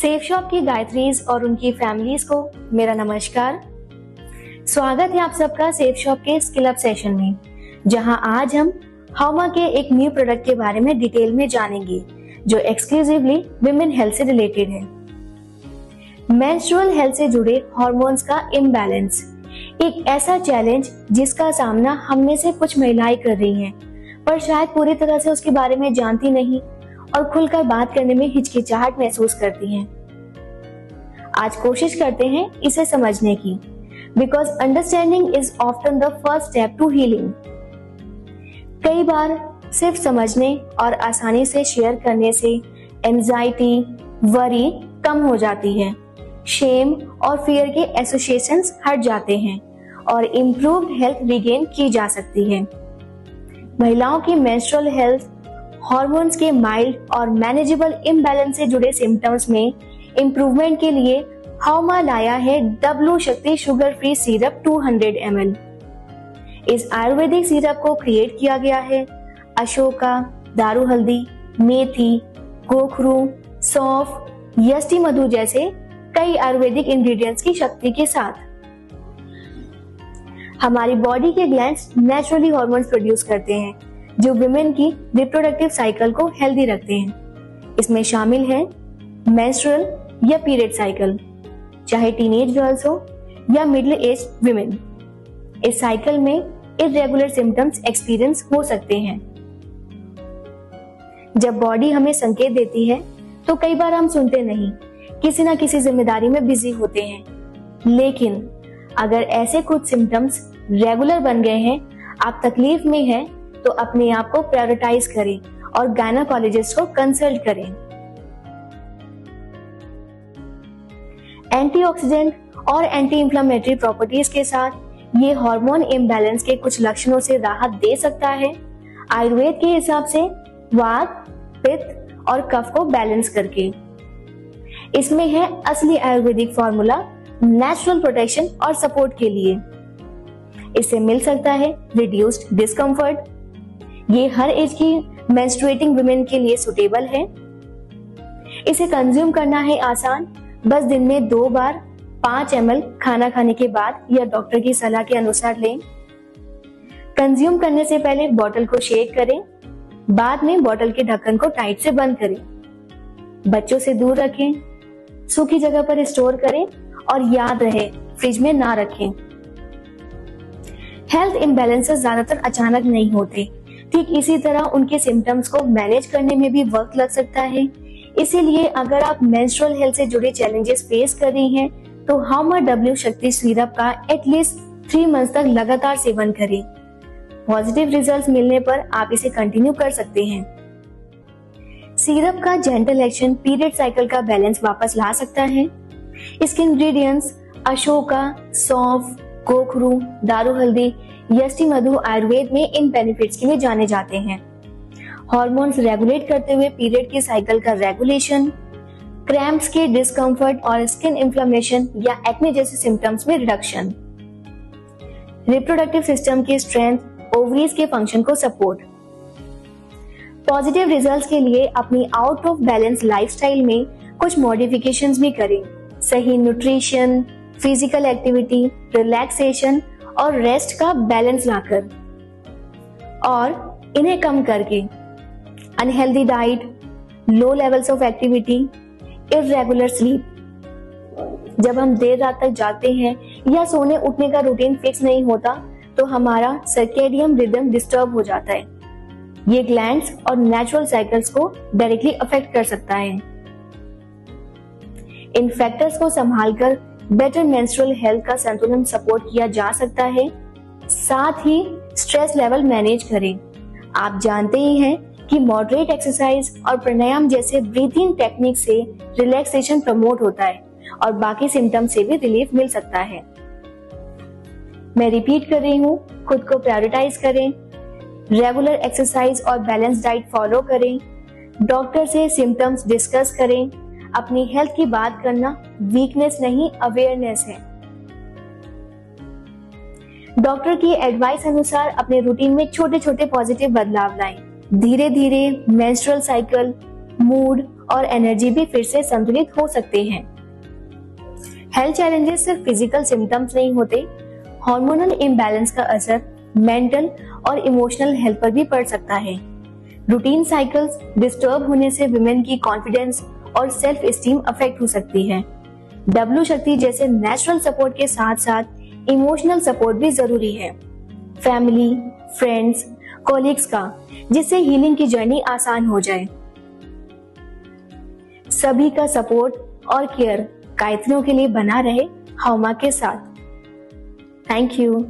Safe shop की गायत्रीज और उनकी फैमिलीज को मेरा नमस्कार। स्वागत है आप सबका सेफ शॉप के स्किल अप सेशन में, जहां आज हम हाउमा के एक न्यू प्रोडक्ट के बारे में डिटेल में जानेंगे जो एक्सक्लूसिवली विमेन हेल्थ से रिलेटेड है। मेंस्ट्रुअल हेल्थ से जुड़े हार्मोन्स का इम्बैलेंस एक ऐसा चैलेंज जिसका सामना हम में से कुछ महिलाएं कर रही हैं, पर शायद पूरी तरह से उसके बारे में जानती नहीं और खुलकर बात करने में हिचकिचाहट महसूस करती हैं। आज कोशिश करते हैं इसे समझने की, because understanding is often the first step to healing. कई बार सिर्फ समझने और आसानी से शेयर करने से एंजाइटी, वरी कम हो जाती है, शेम और फियर के एसोसिएशंस हट जाते हैं और इम्प्रूव्ड हेल्थ रिगेन की जा सकती है। महिलाओं की मेंस्ट्रुअल हेल्थ हार्मोन्स के माइल्ड और मैनेजेबल इम्बैलेंस से जुड़े सिम्टम्स में इम्प्रूवमेंट के लिए हाउमा लाया है डब्लू शक्ति शुगर फ्री सिरप 200 ml। इस आयुर्वेदिक सिरप को क्रिएट किया गया है अशोका, दारू हल्दी, मेथी, गोखरू, सौंफ, यष्टि मधु जैसे कई आयुर्वेदिक इंग्रेडिएंट्स की शक्ति के साथ। हमारी बॉडी के ग्लैंड्स नेचुरली हार्मोन्स प्रोड्यूस करते हैं जो विमेन की रिप्रोडक्टिव साइकिल को हेल्दी रखते हैं। इसमें शामिल है मेंस्ट्रुअल या पीरियड साइकिल, चाहे टीनेज गर्ल्स हो या मिडिल एज विमेन। इस साइकिल में इरेगुलर सिम्टम्स एक्सपीरियंस हो सकते हैं। जब बॉडी हमें संकेत देती है तो कई बार हम सुनते नहीं, किसी ना किसी जिम्मेदारी में बिजी होते हैं। लेकिन अगर ऐसे कुछ सिम्टम्स रेगुलर बन गए हैं, आप तकलीफ में हैं, तो अपने आप को प्रायोरिटाइज करें और गायनेकोलॉजिस्ट को कंसल्ट करें। एंटीऑक्सीडेंट और एंटी इंफ्लेमेटरी प्रॉपर्टीज के साथ ये हार्मोन इम्बैलेंस के कुछ लक्षणों से राहत दे सकता है, आयुर्वेद के हिसाब से वात, पित्त और कफ को बैलेंस करके। इसमें है असली आयुर्वेदिक फॉर्मूला नेचुरल प्रोटेक्शन और सपोर्ट के लिए। इससे मिल सकता है रिड्यूस्ड डिस्कम्फर्ट। ये हर एज की मेंस्ट्रुएटिंग वुमेन के लिए सुटेबल है। इसे कंज्यूम करना है आसान, बस दिन में 2 बार 5 ml खाना खाने के बाद या डॉक्टर की सलाह के अनुसार लें। कंज्यूम करने से पहले बॉटल को शेक करें, बाद में बॉटल के ढक्कन को टाइट से बंद करें। बच्चों से दूर रखें, सूखी जगह पर स्टोर करें और याद रहे फ्रिज में ना रखें। हेल्थ इम्बैलेंसेस ज्यादातर अचानक नहीं होते, ठीक इसी तरह उनके सिम्टम्स को मैनेज करने में भी वक्त लग सकता है। इसीलिए अगर आप मेंस्ट्रुअल हेल्थ से जुड़े चैलेंजेस फेस कर रही हैं, तो हाउमा डब्ल्यू शक्ति सिरप का एटलीस्ट 3 मंथ तक लगातार सेवन करें। पॉजिटिव रिजल्ट्स मिलने पर आप इसे कंटिन्यू कर सकते हैं। सिरप का जेंटल एक्शन पीरियड साइकिल का बैलेंस वापस ला सकता है। इसके इंग्रेडिएंट्स अशोका, सौंफ, गोखरू, दारू हल्दी, यष्टि मधु आयुर्वेद में इन बेनिफिट्स के लिए जाने जाते हैं। हार्मोन्स रेगुलेट करते हुए पीरियड की साइकिल का रेगुलेशन, क्रैम्प्स के डिस्कम्फर्ट और स्किन इन्फ्लेमेशन या एक्ने जैसे सिम्टम्स में रिडक्शन, रिप्रोडक्टिव सिस्टम की स्ट्रेंथ, ओवरीज के फंक्शन को सपोर्ट। पॉजिटिव रिजल्ट्स के लिए अपनी आउट ऑफ बैलेंस लाइफस्टाइल में कुछ मॉडिफिकेशंस भी करें। सही न्यूट्रिशन, फिजिकल एक्टिविटी, रिलैक्सेशन और रेस्ट का बैलेंस लाकर, और इन्हें कम करके unhealthy diet, low levels of activity, irregular sleep. जब हम देर रात तक जागते हैं या सोने उठने का रूटीन फिक्स नहीं होता, तो हमारा सर्केडियन रिदम डिस्टर्ब हो जाता है। ये ग्लैंड्स और नेचुरल साइकिल्स को डायरेक्टली अफेक्ट कर सकता है। इन फैक्टर्स को संभालकर बेटर मेंस्ट्रुअल हेल्थ का संतुलन सपोर्ट किया जा सकता है। साथ ही स्ट्रेस लेवल मैनेज करें। आप जानते ही हैं कि मॉडरेट एक्सरसाइज और प्राणायाम जैसे ब्रीथिंग टेक्निक से रिलैक्सेशन प्रमोट होता है और बाकी सिम्टम्स से भी रिलीफ मिल सकता है। मैं रिपीट कर रही हूँ, खुद को प्रायोरिटाइज करें, रेगुलर एक्सरसाइज और बैलेंस डाइट फॉलो करें, डॉक्टर से सिम्टम्स डिस्कस करें। अपनी हेल्थ की बात करना वीकनेस नहीं, अवेयरनेस है। डॉक्टर की एडवाइस अनुसार अपने रूटीन में छोटे छोटे पॉजिटिव बदलाव लाएं। धीरे धीरे मेंस्ट्रुअल साइकिल, मूड और एनर्जी भी फिर से संतुलित हो सकते हैं। हेल्थ चैलेंजेस सिर्फ फिजिकल सिम्टम्स नहीं होते, हार्मोनल इम्बैलेंस का असर मेंटल और इमोशनल हेल्थ पर भी पड़ सकता है। रूटीन साइकिल्स डिस्टर्ब होने से विमेन की कॉन्फिडेंस और सेल्फ एस्टीम अफेक्ट हो सकती है। डब्ल्यू शक्ति जैसे नेचुरल सपोर्ट के साथ साथ इमोशनल सपोर्ट भी जरूरी है, फैमिली, फ्रेंड्स, कॉलीग्स का, जिससे हीलिंग की जर्नी आसान हो जाए। सभी का सपोर्ट और केयर गायत्रियों के लिए बना रहे हौमा के साथ। Thank you.